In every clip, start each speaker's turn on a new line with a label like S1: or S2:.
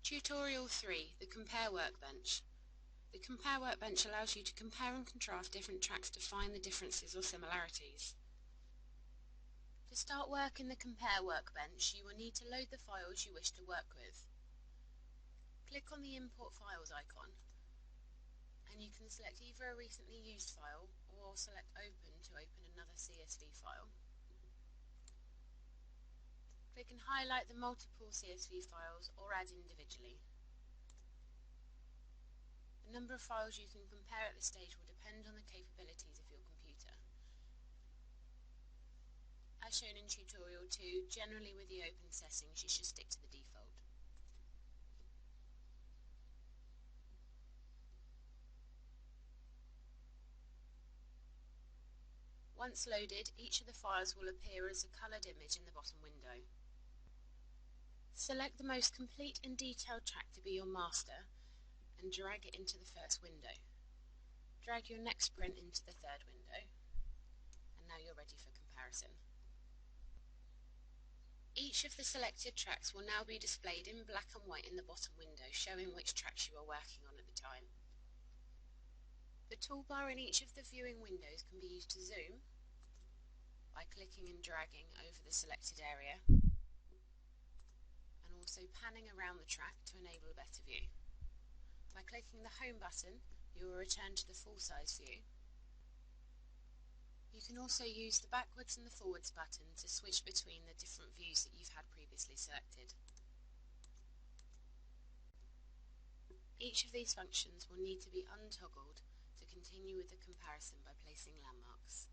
S1: Tutorial 3, the Compare workbench. The Compare workbench allows you to compare and contrast different tracks to find the differences or similarities. To start work in the Compare workbench, you will need to load the files you wish to work with. Click on the Import Files icon, and you can select either a recently used file or select Open to open another CSV file. Click and highlight the multiple CSV files or add individually. The number of files you can compare at this stage will depend on the capabilities of your computer. As shown in Tutorial 2, generally with the open settings you should stick to the default. Once loaded, each of the files will appear as a coloured image in the bottom window. Select the most complete and detailed track to be your master and drag it into the first window. Drag your next print into the third window, and now you're ready for comparison. Each of the selected tracks will now be displayed in black and white in the bottom window, showing which tracks you are working on at the time. The toolbar in each of the viewing windows can be used to zoom by clicking and dragging over the selected area, and also panning around the track to enable a better view. By clicking the Home button, you will return to the full-size view. You can also use the backwards and the forwards button to switch between the different views that you've had previously selected. Each of these functions will need to be untoggled to continue with the comparison by placing landmarks.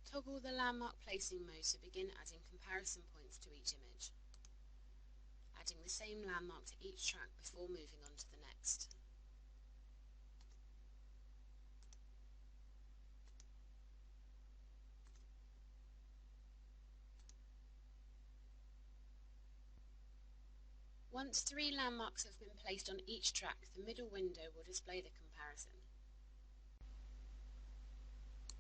S1: Toggle the landmark placing mode to begin adding comparison points to each image, adding the same landmark to each track before moving on to the next. Once 3 landmarks have been placed on each track, the middle window will display the comparison.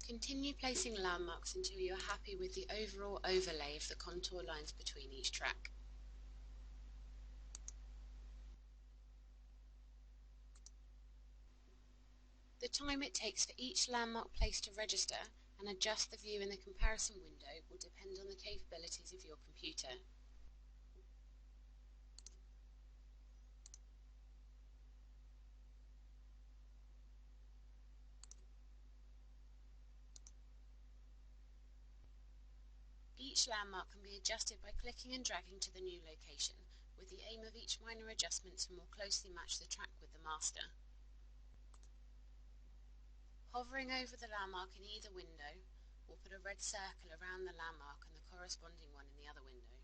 S1: Continue placing landmarks until you are happy with the overall overlay of the contour lines between each track. The time it takes for each landmark placed to register and adjust the view in the comparison window will depend on the capabilities of your computer. Each landmark can be adjusted by clicking and dragging to the new location, with the aim of each minor adjustment to more closely match the track with the master. Hovering over the landmark in either window will put a red circle around the landmark and the corresponding one in the other window.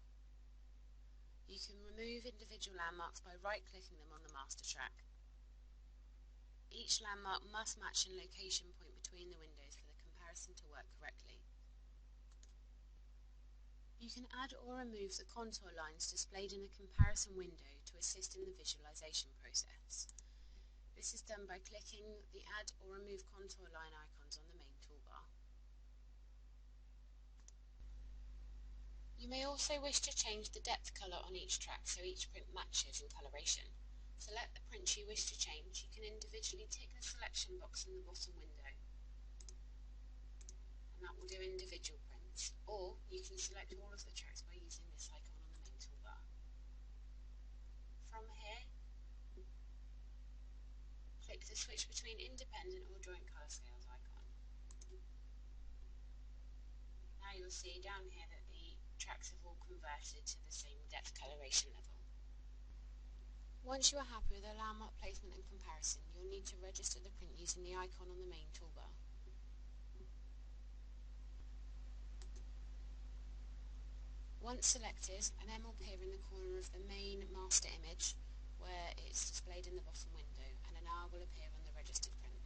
S1: You can remove individual landmarks by right-clicking them on the master track. Each landmark must match in location point between the windows for the comparison to work correctly. You can add or remove the contour lines displayed in the comparison window to assist in the visualization process. This is done by clicking the Add or Remove Contour Line icons on the main toolbar. You may also wish to change the depth colour on each track so each print matches in coloration. Select the print you wish to change. You can individually tick the selection box in the bottom window, and that will do individual prints, or you can select all of the tracks by using this icon on the main toolbar. From here, click the switch between independent or joint colour scales icon. Now you'll see down here that the tracks have all converted to the same depth coloration level. Once you are happy with the landmark placement and comparison, you'll need to register the print using the icon on the main toolbar. Once selected, an M will appear in the corner of the main master image where it's displayed in the bottom window, and an R will appear on the registered print.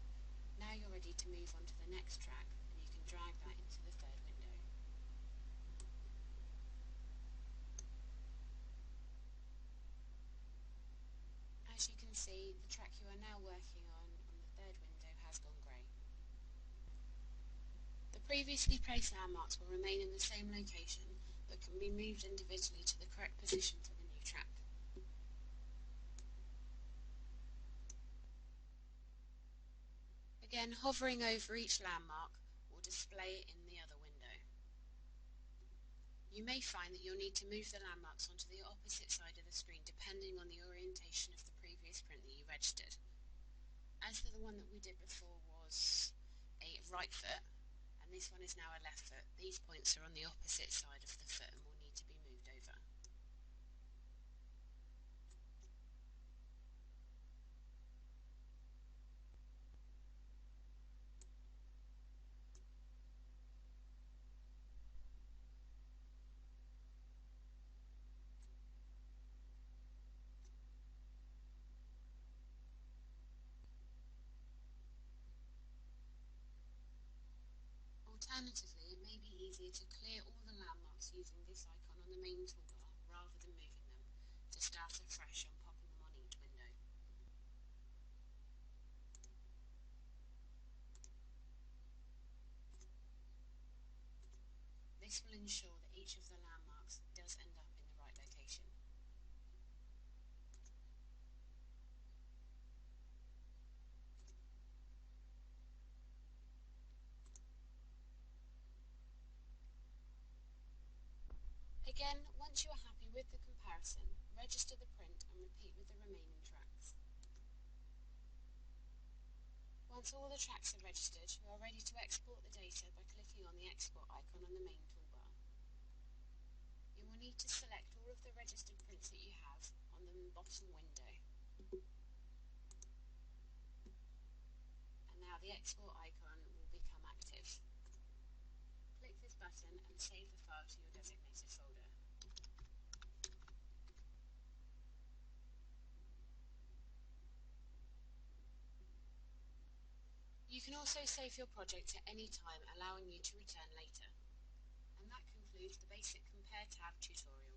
S1: Now you're ready to move on to the next track, and you can drag that into the third window. As you can see, the track you are now working on the third window has gone grey. The previously placed landmarks will remain in the same location, but can be moved individually to the correct position for the new Again, hovering over each landmark will display it in the other window. You may find that you'll need to move the landmarks onto the opposite side of the screen depending on the orientation of the previous print that you registered. As for the one that we did before was a right foot, and this one is now a left foot, these points are on the opposite side of the foot and will need to be moved over. Alternatively, it may be easier to clear all the landmarks using this icon on the main toolbar rather than moving them, to start afresh and popping them on each window. This will ensure that each of the landmarks does end up in the right location. Again, once you are happy with the comparison, register the print and repeat with the remaining tracks. Once all the tracks are registered, you are ready to export the data by clicking on the export icon on the main toolbar. You will need to select all of the registered prints that you have on the bottom window. And now the export icon will become active. Click this button and save the file to your designated folder. You can also save your project at any time, allowing you to return later. And that concludes the basic Compare tab tutorial.